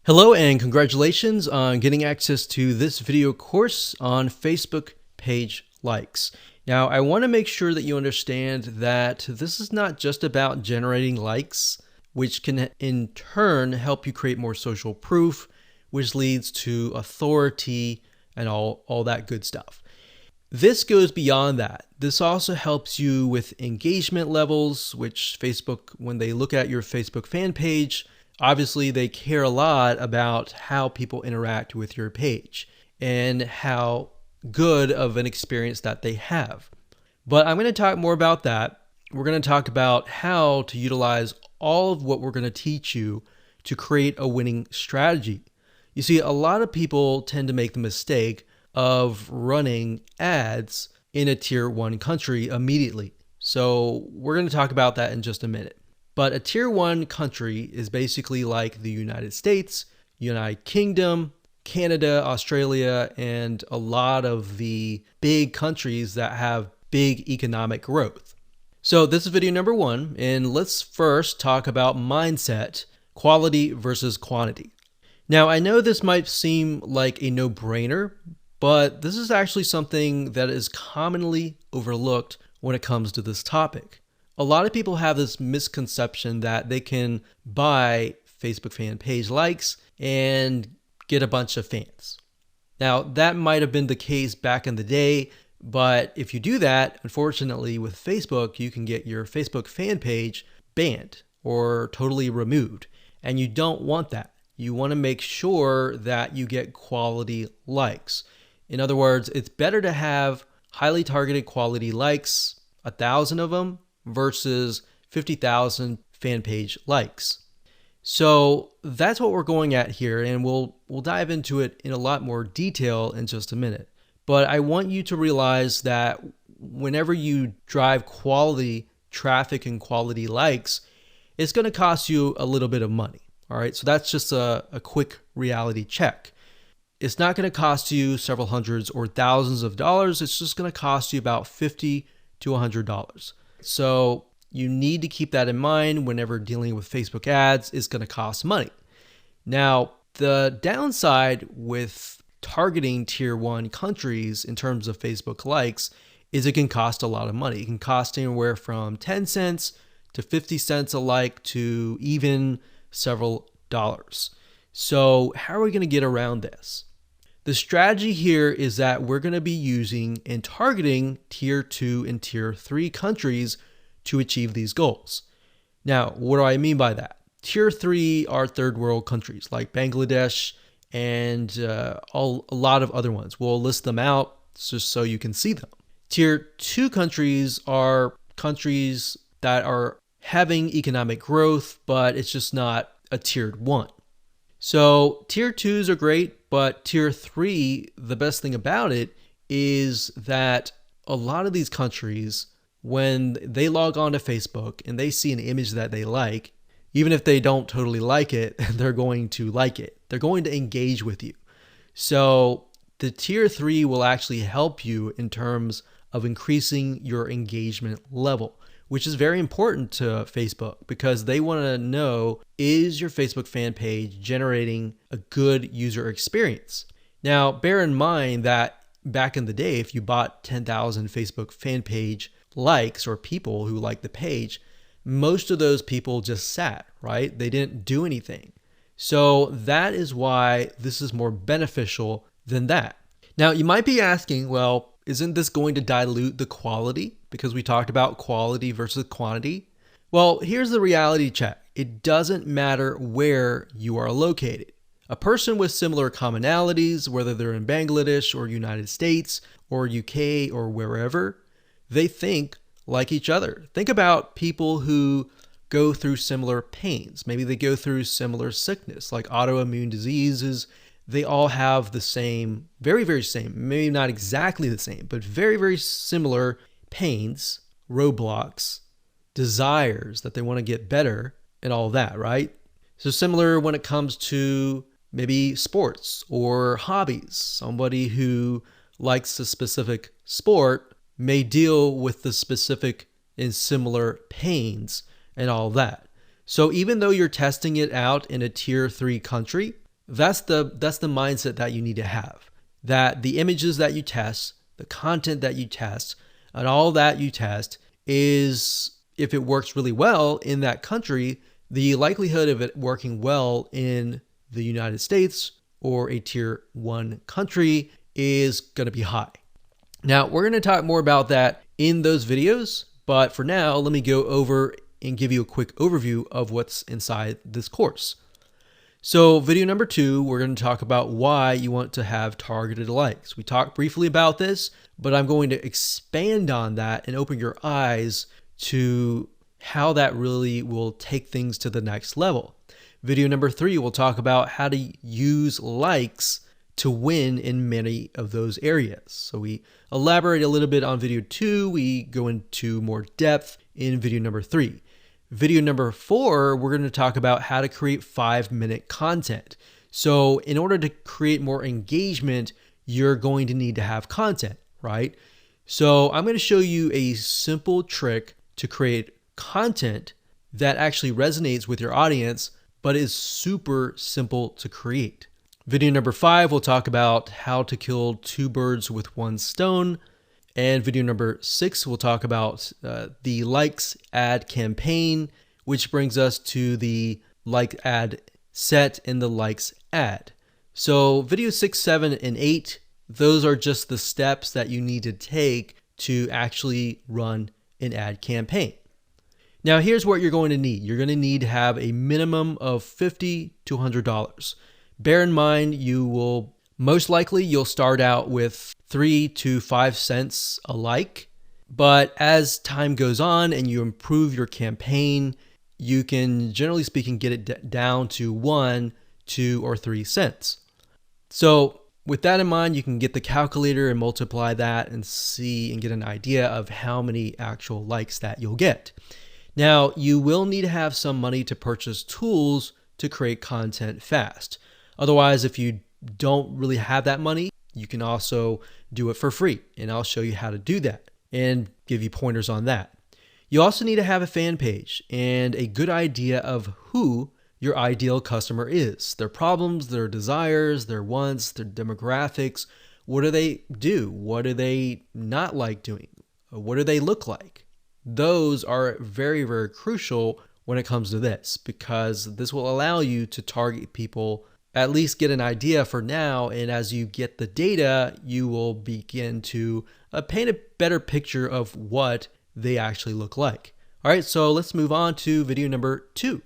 Hello and congratulations on getting access to this video course on Facebook page likes. Now, I want to make sure that you understand that this is not just about generating likes, which can in turn help you create more social proof, which leads to authority and all that good stuff. This goes beyond that. This also helps you with engagement levels, which Facebook, when they look at your Facebook fan page, obviously they care a lot about how people interact with your page and how good of an experience that they have. But I'm going to talk more about that. We're going to talk about how to utilize all of what we're going to teach you to create a winning strategy. You see, a lot of people tend to make the mistake of running ads in a tier 1 country immediately. So we're going to talk about that in just a minute. But a tier 1 country is basically like the United States, United Kingdom, Canada, Australia, and a lot of the big countries that have big economic growth. So this is video number 1, and let's first talk about mindset, quality versus quantity. Now, I know this might seem like a no-brainer, but this is actually something that is commonly overlooked when it comes to this topic. A lot of people have this misconception that they can buy Facebook fan page likes and get a bunch of fans. Now, that might have been the case back in the day, but if you do that, unfortunately with Facebook, you can get your Facebook fan page banned or totally removed, and you don't want that. You want to make sure that you get quality likes. In other words, it's better to have highly targeted quality likes, 1,000 of them, versus 50,000 fan page likes. So that's what we're going at here, and we'll dive into it in a lot more detail in just a minute. But I want you to realize that whenever you drive quality traffic and quality likes, it's going to cost you a little bit of money. All right, so that's just a quick reality check. It's not going to cost you several hundreds or thousands of dollars. It's just going to cost you about $50 to $100. So you need to keep that in mind whenever dealing with Facebook ads. It's going to cost money. Now, the downside with targeting tier 1 countries in terms of Facebook likes is it can cost a lot of money. It can cost anywhere from 10 cents to 50 cents a like to even several dollars. So how are we going to get around this? The strategy here is that we're going to be using and targeting tier 2 and tier 3 countries to achieve these goals. Now, what do I mean by that? Tier 3 are third world countries like Bangladesh and a lot of other ones. We'll list them out just so you can see them. Tier 2 countries are countries that are having economic growth, but it's just not a tiered 1. So tier 2s are great, but tier 3, the best thing about it is that a lot of these countries, when they log on to Facebook and they see an image that they like, even if they don't totally like it, they're going to like it. They're going to engage with you. So the tier 3 will actually help you in terms of increasing your engagement level, which is very important to Facebook because they want to know, is your Facebook fan page generating a good user experience? Now, bear in mind that back in the day, if you bought 10,000 Facebook fan page likes or people who like the page, most of those people just sat, right? They didn't do anything. So that is why this is more beneficial than that. Now, you might be asking, well, isn't this going to dilute the quality? Because we talked about quality versus quantity. Well, here's the reality check. It doesn't matter where you are located. A person with similar commonalities, whether they're in Bangladesh or United States or UK or wherever, they think like each other. Think about people who go through similar pains. Maybe they go through similar sickness, like autoimmune diseases. They all have the same, very, very same, maybe not exactly the same, but very, very similar pains, roadblocks, desires that they want to get better and all that, right? So similar when it comes to maybe sports or hobbies. Somebody who likes a specific sport may deal with the specific and similar pains and all that. So even though you're testing it out in a tier 3 country, That's the mindset that you need to have. That the images that you test, the content that you test, and all that you test is, if it works really well in that country, the likelihood of it working well in the United States or a tier 1 country is going to be high. Now, we're going to talk more about that in those videos, but for now, let me go over and give you a quick overview of what's inside this course. So video number 2, we're going to talk about why you want to have targeted likes. We talked briefly about this, but I'm going to expand on that and open your eyes to how that really will take things to the next level. Video number 3, we'll talk about how to use likes to win in many of those areas. So we elaborate a little bit on video 2. We go into more depth in video number 3. Video number 4, we're going to talk about how to create 5-minute content. So in order to create more engagement, you're going to need to have content, right? So I'm going to show you a simple trick to create content that actually resonates with your audience, but is super simple to create. Video number 5, we'll talk about how to kill 2 birds with 1 stone. And video number 6, we'll talk about the likes ad campaign, which brings us to the like ad set and the likes ad. So video 6, 7, and 8, those are just the steps that you need to take to actually run an ad campaign. Now, here's what you're going to need. You're going to need to have a minimum of $50 to $100. Bear in mind, you'll start out with 3 to 5 cents a like, but as time goes on and you improve your campaign, you can, generally speaking, get it down to 1, 2, or 3 cents. So with that in mind, you can get the calculator and multiply that and see and get an idea of how many actual likes that you'll get. Now, you will need to have some money to purchase tools to create content fast. Otherwise, if you don't really have that money, you can also do it for free. And I'll show you how to do that and give you pointers on that. You also need to have a fan page and a good idea of who your ideal customer is, their problems, their desires, their wants, their demographics. What do they do? What do they not like doing? What do they look like? Those are very, very crucial when it comes to this, because this will allow you to target people, at least get an idea for now. And as you get the data, you will begin to paint a better picture of what they actually look like. All right, so let's move on to video number 2.